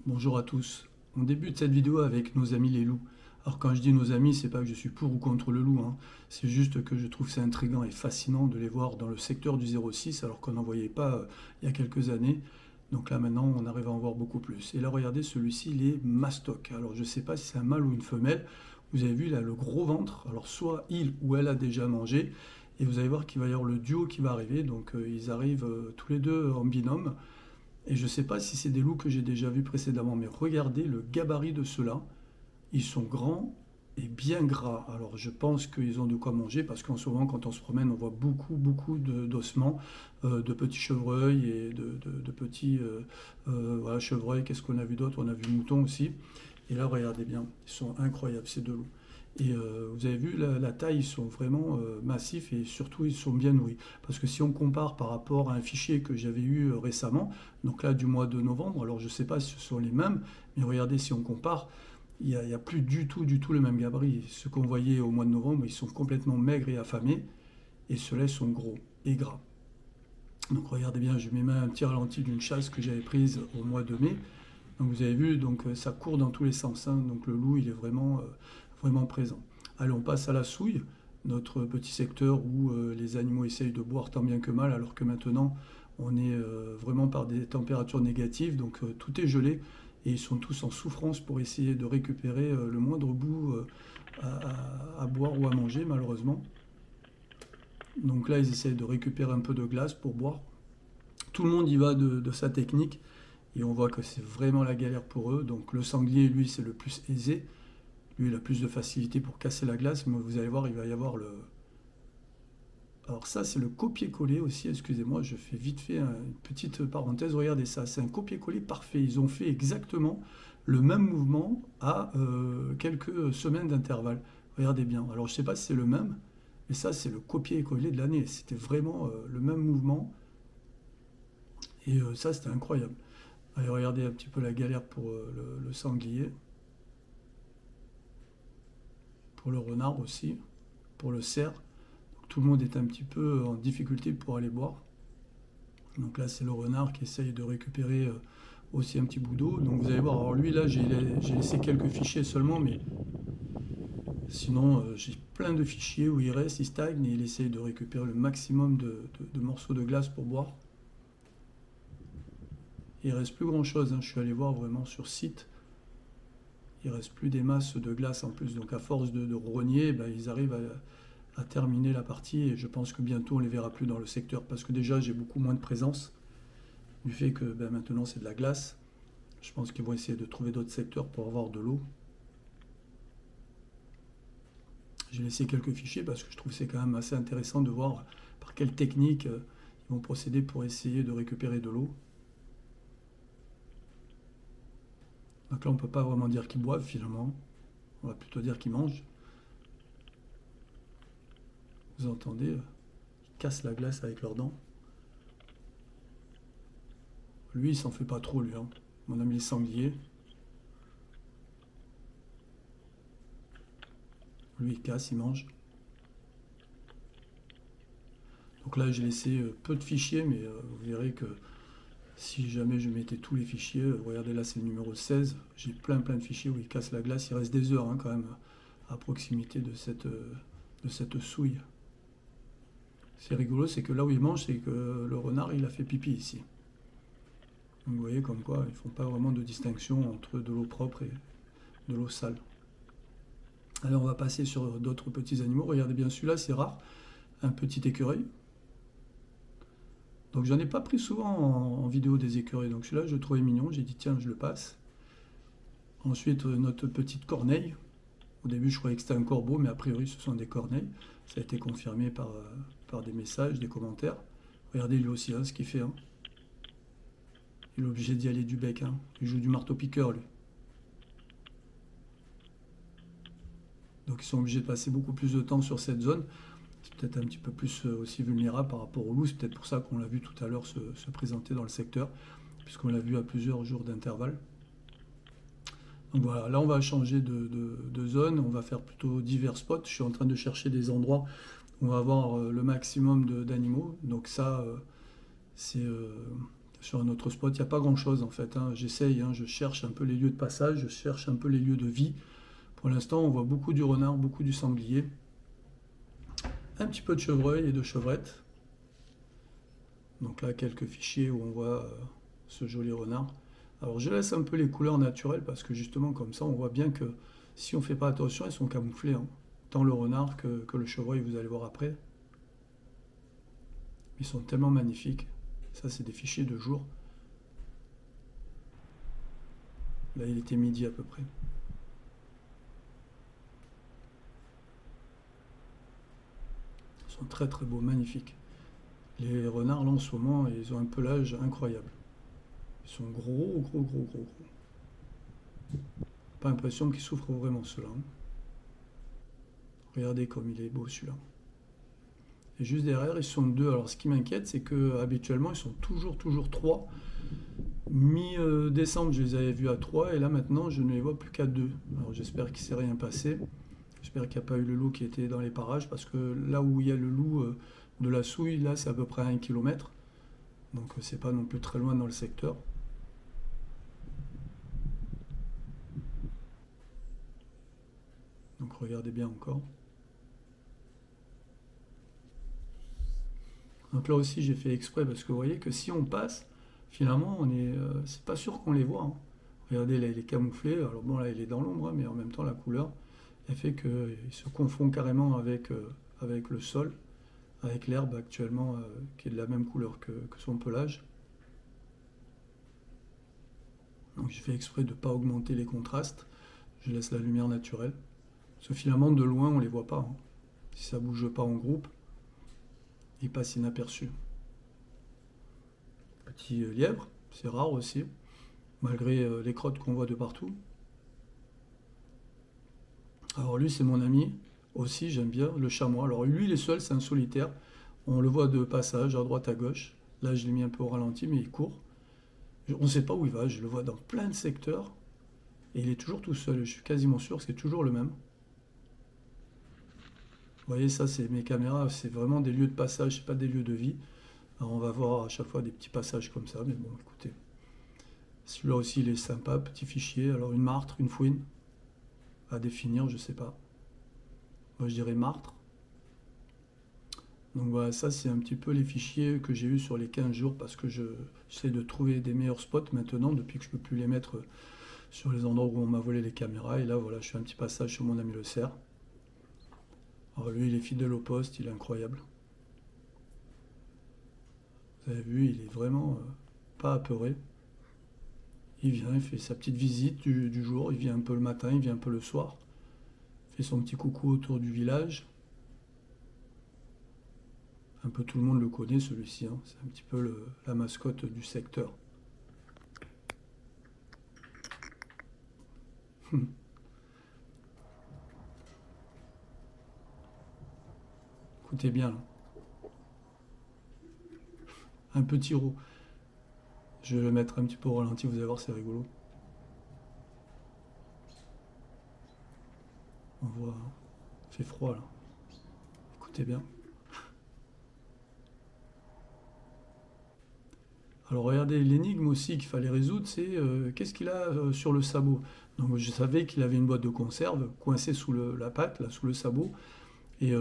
Bonjour à tous. On débute cette vidéo avec nos amis les loups. Alors quand je dis nos amis, c'est pas que je suis pour ou contre le loup, hein. C'est juste que je trouve c'est intriguant et fascinant de les voir dans le secteur du 06 alors qu'on n'en voyait pas il y a quelques années. Donc là maintenant on arrive à en voir beaucoup plus. Et là regardez celui-ci il est mastoc. Alors je sais pas si c'est un mâle ou une femelle. Vous avez vu là le gros ventre. Alors soit il ou elle a déjà mangé. Et vous allez voir qu'il va y avoir le duo qui va arriver. Donc ils arrivent tous les deux en binôme. Et je ne sais pas si c'est des loups que j'ai déjà vus précédemment, mais regardez le gabarit de ceux-là. Ils sont grands et bien gras. Alors je pense qu'ils ont de quoi manger parce qu'en ce moment, quand on se promène, on voit beaucoup d'ossements, de petits chevreuils et de petits voilà, chevreuils. Qu'est-ce qu'on a vu d'autre? On a vu moutons aussi. Et là, regardez bien, ils sont incroyables ces deux loups. Et vous avez vu la taille, ils sont vraiment massifs et surtout ils sont bien nourris. Parce que si on compare par rapport à un fichier que j'avais eu récemment, donc là du mois de novembre, alors je ne sais pas si ce sont les mêmes, mais regardez si on compare, il y a plus du tout le même gabarit. Ceux qu'on voyait au mois de novembre, ils sont complètement maigres et affamés, et ceux-là sont gros et gras. Donc regardez bien, je mets même un petit ralenti d'une chasse que j'avais prise au mois de mai. Donc vous avez vu, donc ça court dans tous les sens, hein. Donc le loup, il est vraiment présent. Allez, on passe à la souille, notre petit secteur où les animaux essayent de boire tant bien que mal, alors que maintenant on est vraiment par des températures négatives, donc tout est gelé et ils sont tous en souffrance pour essayer de récupérer le moindre bout à boire ou à manger, malheureusement. Donc là, ils essayent de récupérer un peu de glace pour boire. Tout le monde y va de sa technique. Et on voit que c'est vraiment la galère pour eux. Donc le sanglier, lui, c'est le plus aisé. Lui, il a plus de facilité pour casser la glace. Mais vous allez voir, il va y avoir le... Alors ça, c'est le copier-coller aussi. Excusez-moi, je fais vite fait une petite parenthèse. Regardez ça, c'est un copier-coller parfait. Ils ont fait exactement le même mouvement à quelques semaines d'intervalle. Regardez bien. Alors je ne sais pas si c'est le même, mais ça, c'est le copier-coller de l'année. C'était vraiment le même mouvement. Et ça, c'était incroyable. Allez, regardez un petit peu la galère pour le sanglier, pour le renard aussi, pour le cerf. Donc, tout le monde est un petit peu en difficulté pour aller boire. Donc là, c'est le renard qui essaye de récupérer aussi un petit bout d'eau. Donc vous allez voir, alors lui là, j'ai laissé quelques fichiers seulement, mais sinon j'ai plein de fichiers où il reste, il stagne et il essaye de récupérer le maximum de morceaux de glace pour boire. Il ne reste plus grand chose, hein. Je suis allé voir vraiment sur site. Il ne reste plus des masses de glace en plus. Donc à force de rogner, ben, ils arrivent à terminer la partie. Et je pense que bientôt on ne les verra plus dans le secteur. Parce que déjà j'ai beaucoup moins de présence. Du fait que ben, maintenant c'est de la glace. Je pense qu'ils vont essayer de trouver d'autres secteurs pour avoir de l'eau. J'ai laissé quelques fichiers parce que je trouve que c'est quand même assez intéressant de voir par quelle technique ils vont procéder pour essayer de récupérer de l'eau. Donc là, on ne peut pas vraiment dire qu'ils boivent finalement. On va plutôt dire qu'ils mangent. Vous entendez, ils cassent la glace avec leurs dents. Lui, il s'en fait pas trop, lui, hein. Mon ami le sanglier. Lui, il casse, il mange. Donc là, j'ai laissé peu de fichiers, mais vous verrez que si jamais je mettais tous les fichiers, regardez là, c'est le numéro 16. J'ai plein de fichiers où il casse la glace. Il reste des heures hein, quand même à proximité de cette souille. C'est rigolo, c'est que là où il mange, c'est que le renard, il a fait pipi ici. Donc vous voyez comme quoi, ils ne font pas vraiment de distinction entre de l'eau propre et de l'eau sale. Alors on va passer sur d'autres petits animaux. Regardez bien celui-là, c'est rare. Un petit écureuil. Donc j'en ai pas pris souvent en vidéo des écureuils. Donc celui-là, je le trouvais mignon. J'ai dit tiens, je le passe. Ensuite, notre petite corneille. Au début, je croyais que c'était un corbeau, mais a priori, ce sont des corneilles. Ça a été confirmé par des messages, des commentaires. Regardez lui aussi, hein, ce qu'il fait. Hein. Il est obligé d'y aller du bec. Hein. Il joue du marteau-piqueur, lui. Donc ils sont obligés de passer beaucoup plus de temps sur cette zone. C'est peut-être un petit peu plus aussi vulnérable par rapport au loup. C'est peut-être pour ça qu'on l'a vu tout à l'heure se présenter dans le secteur, puisqu'on l'a vu à plusieurs jours d'intervalle. Donc voilà, là on va changer de zone, on va faire plutôt divers spots. Je suis en train de chercher des endroits où on va avoir le maximum d'animaux. Donc ça, c'est sur un autre spot. Il n'y a pas grand-chose en fait, hein. J'essaye, hein, je cherche un peu les lieux de passage, je cherche un peu les lieux de vie. Pour l'instant, on voit beaucoup du renard, beaucoup du sanglier, un petit peu de chevreuil et de chevrette. Donc là, quelques fichiers où on voit ce joli renard. Alors je laisse un peu les couleurs naturelles parce que justement comme ça, on voit bien que si on ne fait pas attention, ils sont camouflés, hein. Tant le renard que le chevreuil, vous allez voir après. Ils sont tellement magnifiques. Ça, c'est des fichiers de jour. Là, il était midi à peu près. Ils sont très très beaux, magnifiques. Les renards, là, en ce moment, ils ont un pelage incroyable. Ils sont gros, gros, gros, gros, gros. Pas l'impression qu'ils souffrent vraiment, ceux-là, hein. Regardez comme il est beau, celui-là. Et juste derrière, ils sont deux. Alors, ce qui m'inquiète, c'est que habituellement, ils sont toujours trois. Mi-décembre, je les avais vus à 3 et là maintenant, je ne les vois plus qu'à 2. Alors j'espère qu'il ne s'est rien passé. J'espère qu'il n'y a pas eu le loup qui était dans les parages parce que là où il y a le loup de la Souille, là c'est à peu près à 1 km. Donc c'est pas non plus très loin dans le secteur. Donc regardez bien encore. Donc là aussi j'ai fait exprès parce que vous voyez que si on passe, finalement c'est pas sûr qu'on les voit, hein. Regardez là il est camouflé, alors bon là il est dans l'ombre, hein, mais en même temps la couleur elle fait qu'il se confond carrément avec le sol, avec l'herbe actuellement qui est de la même couleur que son pelage. Donc j'ai fait exprès de ne pas augmenter les contrastes, je laisse la lumière naturelle. Parce que finalement de loin on ne les voit pas, hein. Si ça ne bouge pas en groupe, ils passent inaperçus. Petit lièvre, c'est rare aussi, malgré les crottes qu'on voit de partout. Alors lui c'est mon ami, aussi j'aime bien, le chamois. Alors lui il est seul, c'est un solitaire. On le voit de passage à droite à gauche. Là je l'ai mis un peu au ralenti mais il court. On ne sait pas où il va, je le vois dans plein de secteurs. Et il est toujours tout seul, je suis quasiment sûr que c'est toujours le même. Vous voyez ça c'est mes caméras, c'est vraiment des lieux de passage, c'est pas des lieux de vie. Alors on va voir à chaque fois des petits passages comme ça, mais bon écoutez. Celui-là aussi il est sympa, petit fichier. Alors une martre, une fouine, à définir, je sais pas. Moi je dirais martre. Donc voilà, ça c'est un petit peu les fichiers que j'ai eu sur les 15 jours parce que j'essaie de trouver des meilleurs spots maintenant depuis que je ne peux plus les mettre sur les endroits où on m'a volé les caméras. Et là voilà, je fais un petit passage sur mon ami le cerf. Alors lui il est fidèle au poste, il est incroyable. Vous avez vu, il est vraiment pas apeuré. Il vient, il fait sa petite visite du jour, il vient un peu le matin, il vient un peu le soir. Il fait son petit coucou autour du village. Un peu tout le monde le connaît celui-ci, hein. C'est un petit peu la mascotte du secteur. Écoutez bien là. Un petit roux. Je vais le mettre un petit peu au ralenti, vous allez voir c'est rigolo. On voit, hein. Il fait froid là. Écoutez bien. Alors regardez, l'énigme aussi qu'il fallait résoudre, c'est qu'est-ce qu'il a sur le sabot. Donc je savais qu'il avait une boîte de conserve coincée sous la patte, là, sous le sabot. Et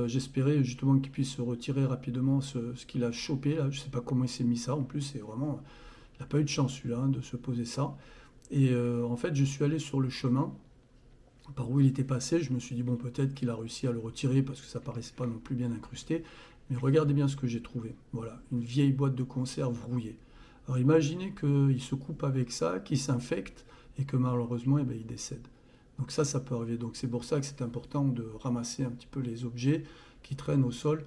j'espérais justement qu'il puisse se retirer rapidement ce qu'il a chopé là. Je sais pas comment il s'est mis ça. En plus, c'est vraiment, il n'a pas eu de chance celui-là, hein, de se poser ça. Et en fait, je suis allé sur le chemin par où il était passé. Je me suis dit bon, peut-être qu'il a réussi à le retirer parce que ça paraissait pas non plus bien incrusté. Mais regardez bien ce que j'ai trouvé. Voilà, une vieille boîte de conserve rouillée. Alors imaginez qu'il se coupe avec ça, qu'il s'infecte et que malheureusement, eh ben, il décède. Donc ça peut arriver. Donc c'est pour ça que c'est important de ramasser un petit peu les objets qui traînent au sol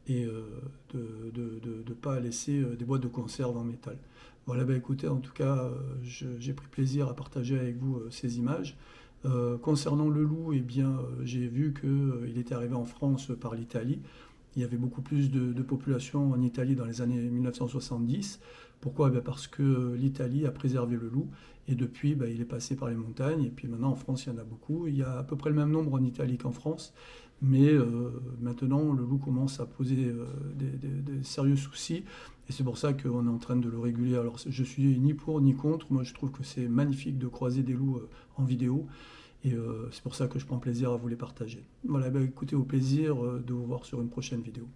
et de ne pas laisser des boîtes de conserve en métal. Voilà, bah écoutez, en tout cas, j'ai pris plaisir à partager avec vous ces images. Concernant le loup, eh bien, j'ai vu qu'il était arrivé en France par l'Italie. Il y avait beaucoup plus de population en Italie dans les années 1970 Pourquoi? Parce que l'Italie a préservé le loup, et depuis, il est passé par les montagnes, et puis maintenant en France, il y en a beaucoup. Il y a à peu près le même nombre en Italie qu'en France, mais maintenant le loup commence à poser des sérieux soucis, et c'est pour ça qu'on est en train de le réguler. Alors je suis ni pour ni contre, moi je trouve que c'est magnifique de croiser des loups en vidéo, et c'est pour ça que je prends plaisir à vous les partager. Voilà, écoutez, au plaisir de vous voir sur une prochaine vidéo.